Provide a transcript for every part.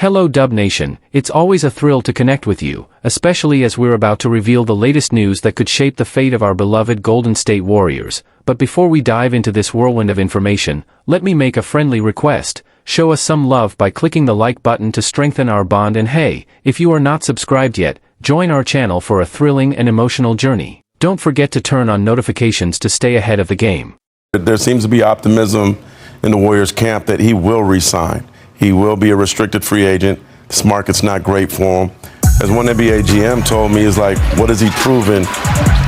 Hello Dub Nation, it's always a thrill to connect with you, especially as we're about to reveal the latest news that could shape the fate of our beloved Golden State Warriors. But before we dive into this whirlwind of information, let me make a friendly request. Show us some love by clicking the like button to strengthen our bond, and hey, if you are not subscribed yet, join our channel for a thrilling and emotional journey. Don't forget to turn on notifications to stay ahead of the game. There seems to be optimism in the Warriors camp that he will resign. He will be a restricted free agent. This market's not great for him. As one NBA GM told me, is like, what has he proven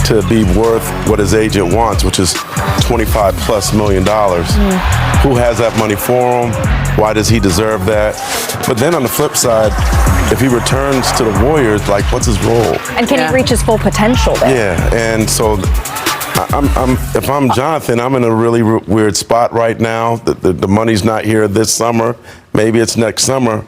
to be worth what his agent wants, which is $25+ million. Who has that money for him? Why does he deserve that? But then on the flip side, if he returns to the Warriors, like, what's his role? And can he reach his full potential there? Yeah, and so if I'm Jonathan, I'm in a really weird spot right now. The money's not here this summer. Maybe it's next summer.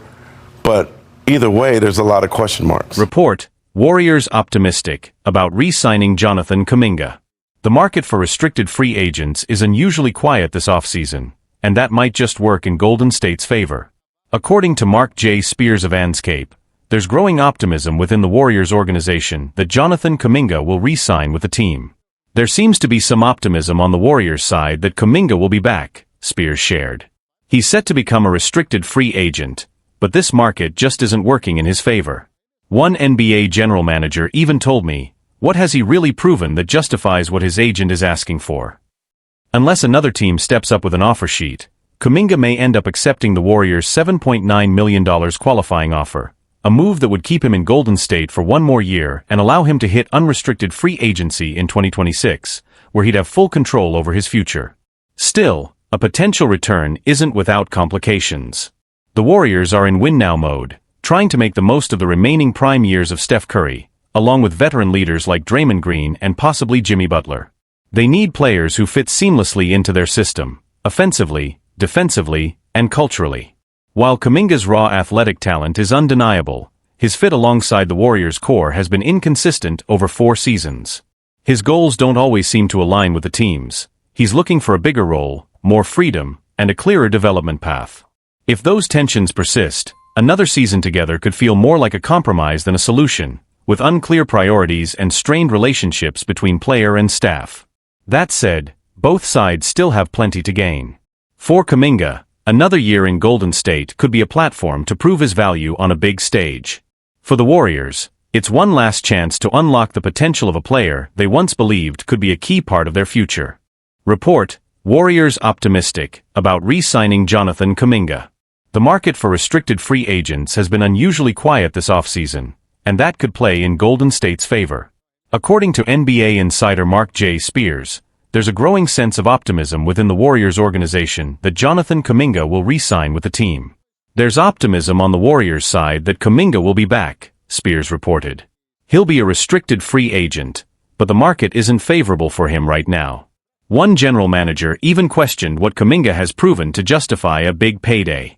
But either way, there's a lot of question marks. Report, Warriors optimistic about re-signing Jonathan Kuminga. The market for restricted free agents is unusually quiet this offseason, and that might just work in Golden State's favor. According to Mark J. Spears of Anscape, there's growing optimism within the Warriors organization that Jonathan Kuminga will re-sign with the team. There seems to be some optimism on the Warriors side that Kuminga will be back, Spears shared. He's set to become a restricted free agent, but this market just isn't working in his favor. One NBA general manager even told me, what has he really proven that justifies what his agent is asking for? Unless another team steps up with an offer sheet, Kuminga may end up accepting the Warriors' $7.9 million qualifying offer, a move that would keep him in Golden State for one more year and allow him to hit unrestricted free agency in 2026, where he'd have full control over his future. Still, a potential return isn't without complications. The Warriors are in win-now mode, trying to make the most of the remaining prime years of Steph Curry, along with veteran leaders like Draymond Green and possibly Jimmy Butler. They need players who fit seamlessly into their system, offensively, defensively, and culturally. While Kuminga's raw athletic talent is undeniable, his fit alongside the Warriors' core has been inconsistent over 4 seasons. His goals don't always seem to align with the team's. He's looking for a bigger role, more freedom, and a clearer development path. If those tensions persist, another season together could feel more like a compromise than a solution, with unclear priorities and strained relationships between player and staff. That said, both sides still have plenty to gain. For Kuminga, another year in Golden State could be a platform to prove his value on a big stage. For the Warriors, it's one last chance to unlock the potential of a player they once believed could be a key part of their future. Report, Warriors optimistic about re-signing Jonathan Kuminga. The market for restricted free agents has been unusually quiet this offseason, and that could play in Golden State's favor. According to NBA insider Mark J. Spears, there's a growing sense of optimism within the Warriors organization that Jonathan Kuminga will re-sign with the team. There's optimism on the Warriors side that Kuminga will be back, Spears reported. He'll be a restricted free agent, but the market isn't favorable for him right now. One general manager even questioned what Kuminga has proven to justify a big payday.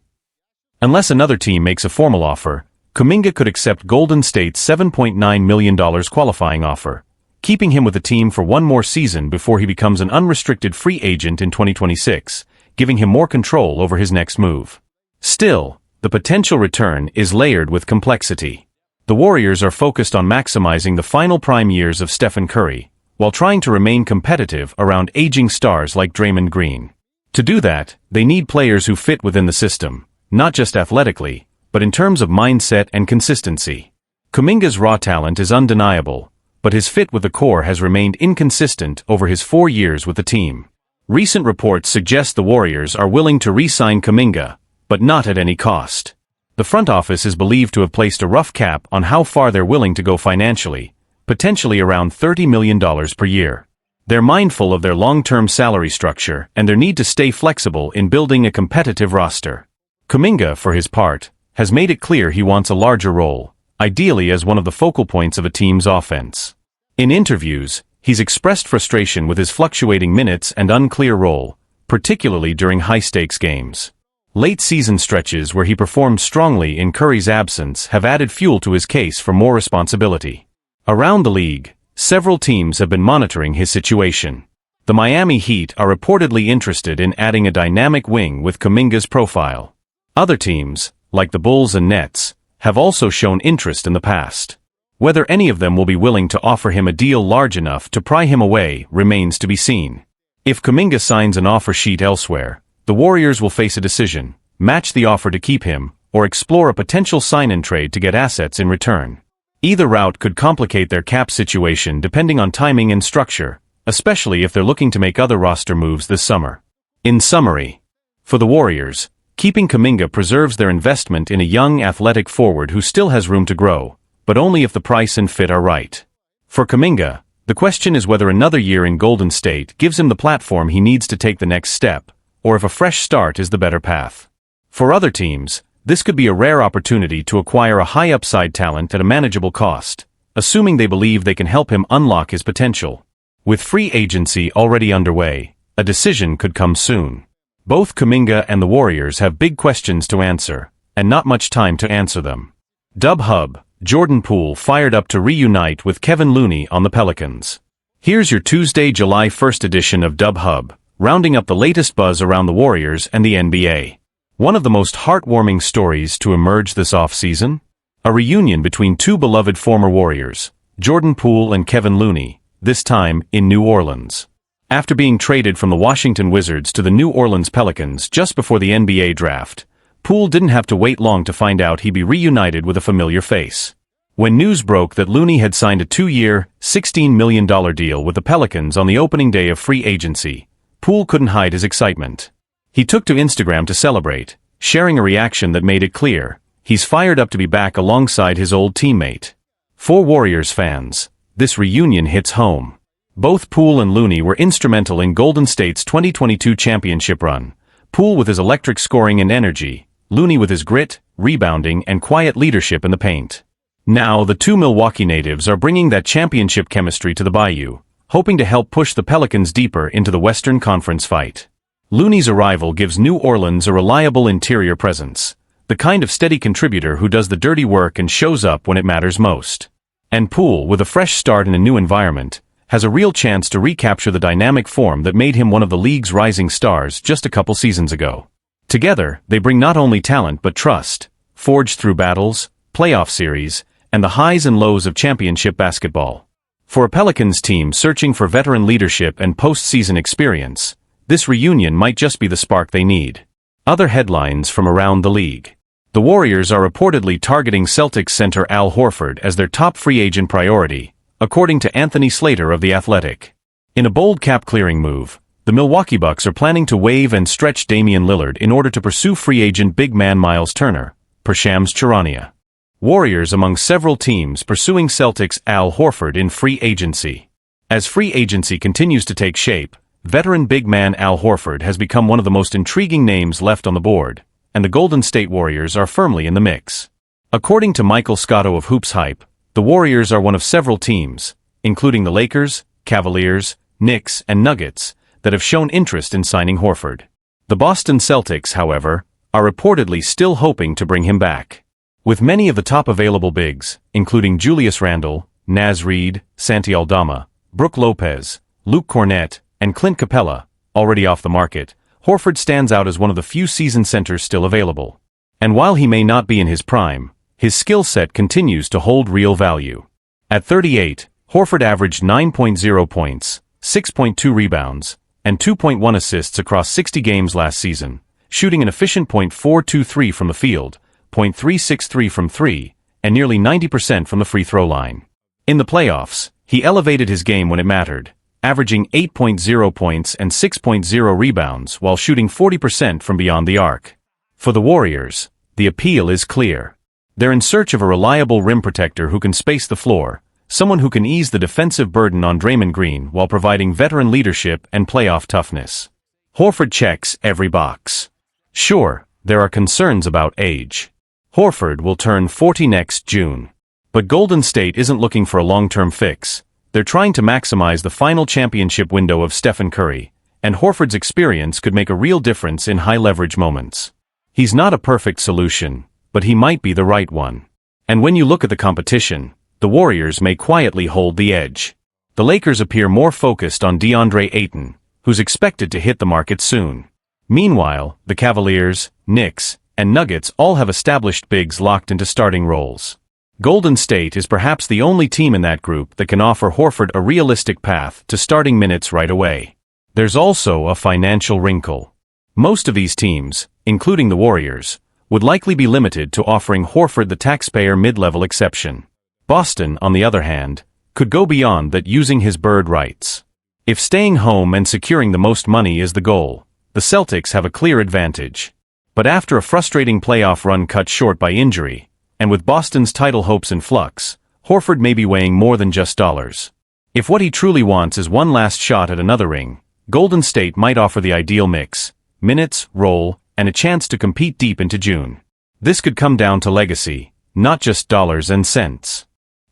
Unless another team makes a formal offer, Kuminga could accept Golden State's $7.9 million qualifying offer, keeping him with the team for one more season before he becomes an unrestricted free agent in 2026, giving him more control over his next move. Still, the potential return is layered with complexity. The Warriors are focused on maximizing the final prime years of Steph Curry, while trying to remain competitive around aging stars like Draymond Green. To do that, they need players who fit within the system, not just athletically, but in terms of mindset and consistency. Kuminga's raw talent is undeniable, but his fit with the core has remained inconsistent over his 4 years with the team. Recent reports suggest the Warriors are willing to re-sign Kuminga, but not at any cost. The front office is believed to have placed a rough cap on how far they're willing to go financially, potentially around $30 million per year. They're mindful of their long-term salary structure and their need to stay flexible in building a competitive roster. Kuminga, for his part, has made it clear he wants a larger role, ideally as one of the focal points of a team's offense. In interviews, he's expressed frustration with his fluctuating minutes and unclear role, particularly during high-stakes games. Late-season stretches where he performed strongly in Curry's absence have added fuel to his case for more responsibility. Around the league, several teams have been monitoring his situation. The Miami Heat are reportedly interested in adding a dynamic wing with Kuminga's profile. Other teams, like the Bulls and Nets, have also shown interest in the past. Whether any of them will be willing to offer him a deal large enough to pry him away remains to be seen. If Kuminga signs an offer sheet elsewhere, the Warriors will face a decision: match the offer to keep him, or explore a potential sign-and trade to get assets in return. Either route could complicate their cap situation depending on timing and structure, especially if they're looking to make other roster moves this summer. In summary, for the Warriors, keeping Kuminga preserves their investment in a young athletic forward who still has room to grow, but only if the price and fit are right. For Kuminga, the question is whether another year in Golden State gives him the platform he needs to take the next step, or if a fresh start is the better path. For other teams, this could be a rare opportunity to acquire a high-upside talent at a manageable cost, assuming they believe they can help him unlock his potential. With free agency already underway, a decision could come soon. Both Kuminga and the Warriors have big questions to answer, and not much time to answer them. Dub Hub, Jordan Poole fired up to reunite with Kevin Looney on the Pelicans. Here's your Tuesday, July 1st edition of Dub Hub, rounding up the latest buzz around the Warriors and the NBA. One of the most heartwarming stories to emerge this offseason? A reunion between two beloved former Warriors, Jordan Poole and Kevin Looney, this time in New Orleans. After being traded from the Washington Wizards to the New Orleans Pelicans just before the NBA draft, Poole didn't have to wait long to find out he'd be reunited with a familiar face. When news broke that Looney had signed a 2-year, $16 million deal with the Pelicans on the opening day of free agency, Poole couldn't hide his excitement. He took to Instagram to celebrate, sharing a reaction that made it clear he's fired up to be back alongside his old teammate. For Warriors fans, this reunion hits home. Both Poole and Looney were instrumental in Golden State's 2022 championship run, Poole with his electric scoring and energy, Looney with his grit, rebounding, and quiet leadership in the paint. Now, the two Milwaukee natives are bringing that championship chemistry to the Bayou, hoping to help push the Pelicans deeper into the Western Conference fight. Looney's arrival gives New Orleans a reliable interior presence, the kind of steady contributor who does the dirty work and shows up when it matters most. And Poole, with a fresh start in a new environment, has a real chance to recapture the dynamic form that made him one of the league's rising stars just a couple seasons ago. Together, they bring not only talent but trust, forged through battles, playoff series, and the highs and lows of championship basketball. For a Pelicans team searching for veteran leadership and postseason experience, this reunion might just be the spark they need. Other headlines from around the league. The Warriors are reportedly targeting Celtics center Al Horford as their top free agent priority, according to Anthony Slater of The Athletic. In a bold cap-clearing move, the Milwaukee Bucks are planning to waive and stretch Damian Lillard in order to pursue free agent big man Miles Turner, per Shams Charania. Warriors among several teams pursuing Celtics Al Horford in free agency. As free agency continues to take shape, veteran big man Al Horford has become one of the most intriguing names left on the board, and the Golden State Warriors are firmly in the mix. According to Michael Scotto of Hoops Hype, the Warriors are one of several teams, including the Lakers, Cavaliers, Knicks, and Nuggets, that have shown interest in signing Horford. The Boston Celtics, however, are reportedly still hoping to bring him back. With many of the top available bigs, including Julius Randle, Naz Reid, Santi Aldama, Brook Lopez, Luke Cornett, and Clint Capella, already off the market, Horford stands out as one of the few seasoned centers still available. And while he may not be in his prime, his skill set continues to hold real value. At 38, Horford averaged 9.0 points, 6.2 rebounds, and 2.1 assists across 60 games last season, shooting an efficient .423 from the field, .363 from three, and nearly 90% from the free throw line. In the playoffs, he elevated his game when it mattered, averaging 8.0 points and 6.0 rebounds while shooting 40% from beyond the arc. For the Warriors, the appeal is clear. They're in search of a reliable rim protector who can space the floor, someone who can ease the defensive burden on Draymond Green while providing veteran leadership and playoff toughness. Horford checks every box. Sure, there are concerns about age. Horford will turn 40 next June. But Golden State isn't looking for a long-term fix. They're trying to maximize the final championship window of Steph Curry, and Horford's experience could make a real difference in high-leverage moments. He's not a perfect solution, but he might be the right one. And when you look at the competition, the Warriors may quietly hold the edge. The Lakers appear more focused on DeAndre Ayton, who's expected to hit the market soon. Meanwhile, the Cavaliers, Knicks, and Nuggets all have established bigs locked into starting roles. Golden State is perhaps the only team in that group that can offer Horford a realistic path to starting minutes right away. There's also a financial wrinkle. Most of these teams, including the Warriors, would likely be limited to offering Horford the taxpayer mid-level exception. Boston, on the other hand, could go beyond that using his bird rights. If staying home and securing the most money is the goal, the Celtics have a clear advantage. But after a frustrating playoff run cut short by injury, and with Boston's title hopes in flux, Horford may be weighing more than just dollars. If what he truly wants is one last shot at another ring, Golden State might offer the ideal mix: minutes, role, and a chance to compete deep into June. This could come down to legacy, not just dollars and cents.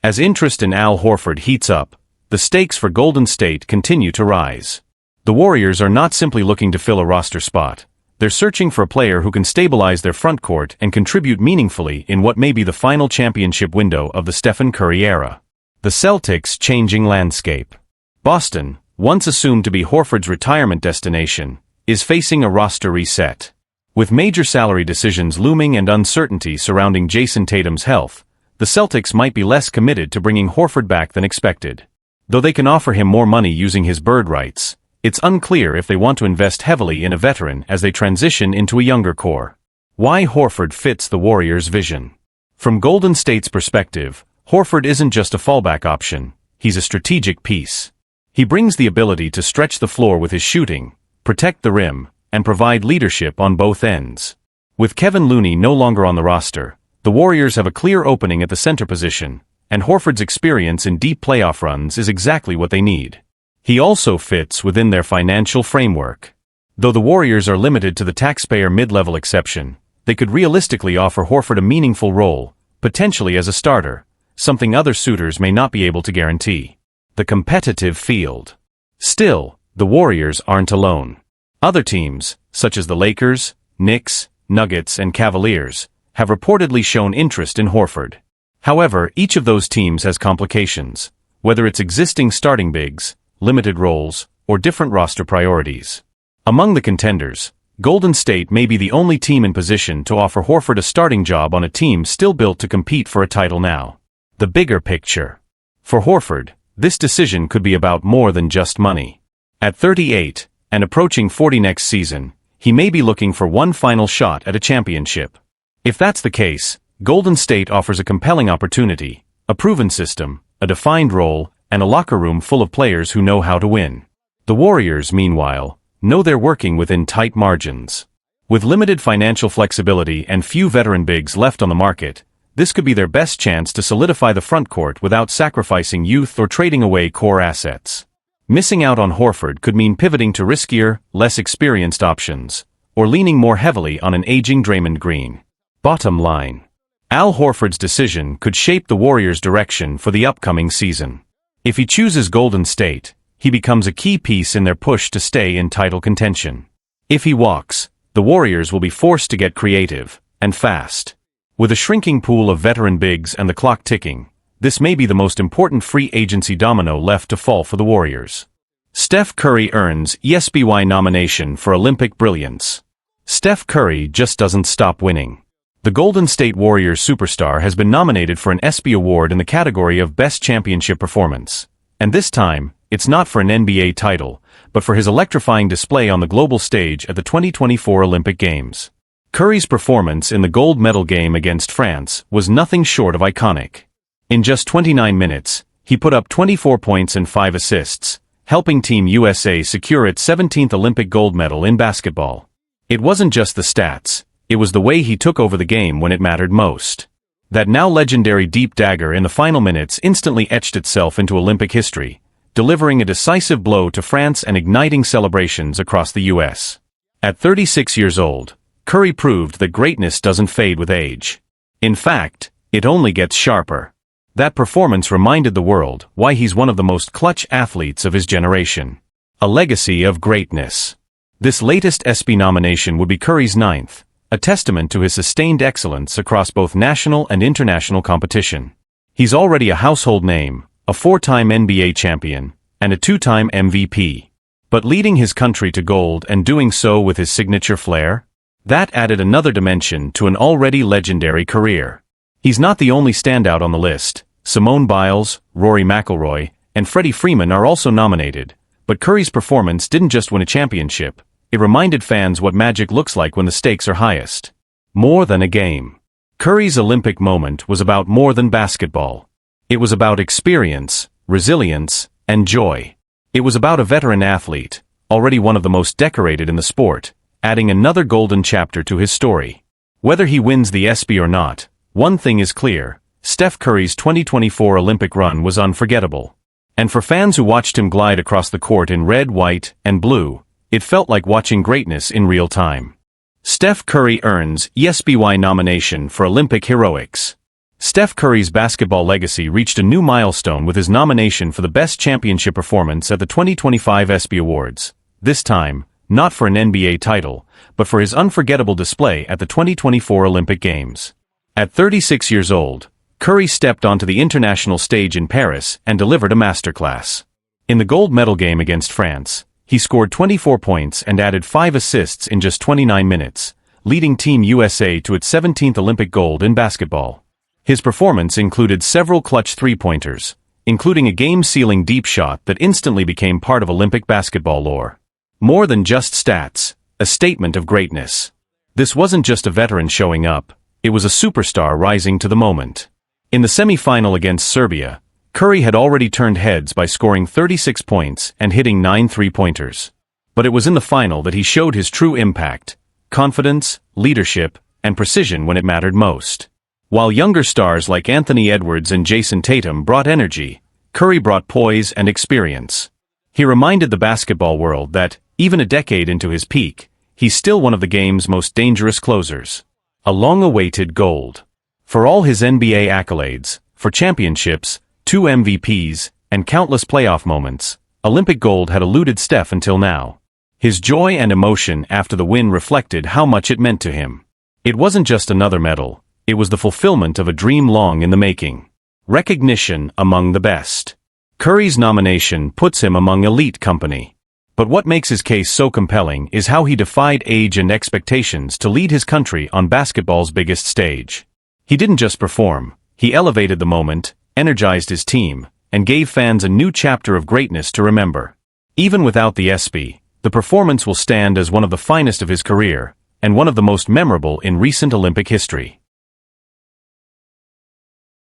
As interest in Al Horford heats up, the stakes for Golden State continue to rise. The Warriors are not simply looking to fill a roster spot. They're searching for a player who can stabilize their front court and contribute meaningfully in what may be the final championship window of the Stephen Curry era. The Celtics' changing landscape. Boston, once assumed to be Horford's retirement destination, is facing a roster reset. With major salary decisions looming and uncertainty surrounding Jason Tatum's health, the Celtics might be less committed to bringing Horford back than expected. Though they can offer him more money using his bird rights, it's unclear if they want to invest heavily in a veteran as they transition into a younger core. Why Horford fits the Warriors' vision. From Golden State's perspective, Horford isn't just a fallback option, he's a strategic piece. He brings the ability to stretch the floor with his shooting, protect the rim, and provide leadership on both ends. With Kevin Looney no longer on the roster, the Warriors have a clear opening at the center position, and Horford's experience in deep playoff runs is exactly what they need. He also fits within their financial framework. Though the Warriors are limited to the taxpayer mid-level exception, they could realistically offer Horford a meaningful role, potentially as a starter, something other suitors may not be able to guarantee. The competitive field. Still, the Warriors aren't alone. Other teams, such as the Lakers, Knicks, Nuggets, and Cavaliers, have reportedly shown interest in Horford. However, each of those teams has complications, whether it's existing starting bigs, limited roles, or different roster priorities. Among the contenders, Golden State may be the only team in position to offer Horford a starting job on a team still built to compete for a title now. The bigger picture. For Horford, this decision could be about more than just money. At 38, and approaching 40 next season, he may be looking for one final shot at a championship. If that's the case, Golden State offers a compelling opportunity, a proven system, a defined role, and a locker room full of players who know how to win. The Warriors, meanwhile, know they're working within tight margins. With limited financial flexibility and few veteran bigs left on the market, this could be their best chance to solidify the frontcourt without sacrificing youth or trading away core assets. Missing out on Horford could mean pivoting to riskier, less experienced options, or leaning more heavily on an aging Draymond Green. Bottom line. Al Horford's decision could shape the Warriors' direction for the upcoming season. If he chooses Golden State, he becomes a key piece in their push to stay in title contention. If he walks, the Warriors will be forced to get creative, and fast. With a shrinking pool of veteran bigs and the clock ticking, this may be the most important free agency domino left to fall for the Warriors. Steph Curry earns ESPY nomination for Olympic brilliance. Steph Curry just doesn't stop winning. The Golden State Warriors superstar has been nominated for an ESPY award in the category of Best Championship Performance. And this time, it's not for an NBA title, but for his electrifying display on the global stage at the 2024 Olympic Games. Curry's performance in the gold medal game against France was nothing short of iconic. In just 29 minutes, he put up 24 points and 5 assists, helping Team USA secure its 17th Olympic gold medal in basketball. It wasn't just the stats, it was the way he took over the game when it mattered most. That now legendary deep dagger in the final minutes instantly etched itself into Olympic history, delivering a decisive blow to France and igniting celebrations across the US. At 36 years old, Curry proved that greatness doesn't fade with age. In fact, it only gets sharper. That performance reminded the world why he's one of the most clutch athletes of his generation. A legacy of greatness. This latest ESPY nomination would be Curry's 9th, a testament to his sustained excellence across both national and international competition. He's already a household name, a 4-time NBA champion, and a 2-time MVP. But leading his country to gold and doing so with his signature flair? That added another dimension to an already legendary career. He's not the only standout on the list. Simone Biles, Rory McIlroy, and Freddie Freeman are also nominated, but Curry's performance didn't just win a championship, it reminded fans what magic looks like when the stakes are highest. More than a game. Curry's Olympic moment was about more than basketball. It was about experience, resilience, and joy. It was about a veteran athlete, already one of the most decorated in the sport, adding another golden chapter to his story. Whether he wins the ESPY or not, one thing is clear: Steph Curry's 2024 Olympic run was unforgettable. And for fans who watched him glide across the court in red, white, and blue, it felt like watching greatness in real time. Steph Curry earns ESPY nomination for Olympic heroics. Steph Curry's basketball legacy reached a new milestone with his nomination for the Best Championship Performance at the 2025 ESPY Awards. This time, not for an NBA title, but for his unforgettable display at the 2024 Olympic Games. At 36 years old, Curry stepped onto the international stage in Paris and delivered a masterclass. In the gold medal game against France, he scored 24 points and added 5 assists in just 29 minutes, leading Team USA to its 17th Olympic gold in basketball. His performance included several clutch three-pointers, including a game-sealing deep shot that instantly became part of Olympic basketball lore. More than just stats, a statement of greatness. This wasn't just a veteran showing up, it was a superstar rising to the moment. In the semi-final against Serbia, Curry had already turned heads by scoring 36 points and hitting 9 three-pointers. But it was in the final that he showed his true impact: confidence, leadership, and precision when it mattered most. While younger stars like Anthony Edwards and Jason Tatum brought energy, Curry brought poise and experience. He reminded the basketball world that, even a decade into his peak, he's still one of the game's most dangerous closers. A long-awaited gold. For all his NBA accolades, for championships, 2 MVPs, and countless playoff moments, Olympic gold had eluded Steph until now. His joy and emotion after the win reflected how much it meant to him. It wasn't just another medal, it was the fulfillment of a dream long in the making. Recognition among the best. Curry's nomination puts him among elite company. But what makes his case so compelling is how he defied age and expectations to lead his country on basketball's biggest stage. He didn't just perform, he elevated the moment, energized his team, and gave fans a new chapter of greatness to remember. Even without the ESPY, the performance will stand as one of the finest of his career, and one of the most memorable in recent Olympic history.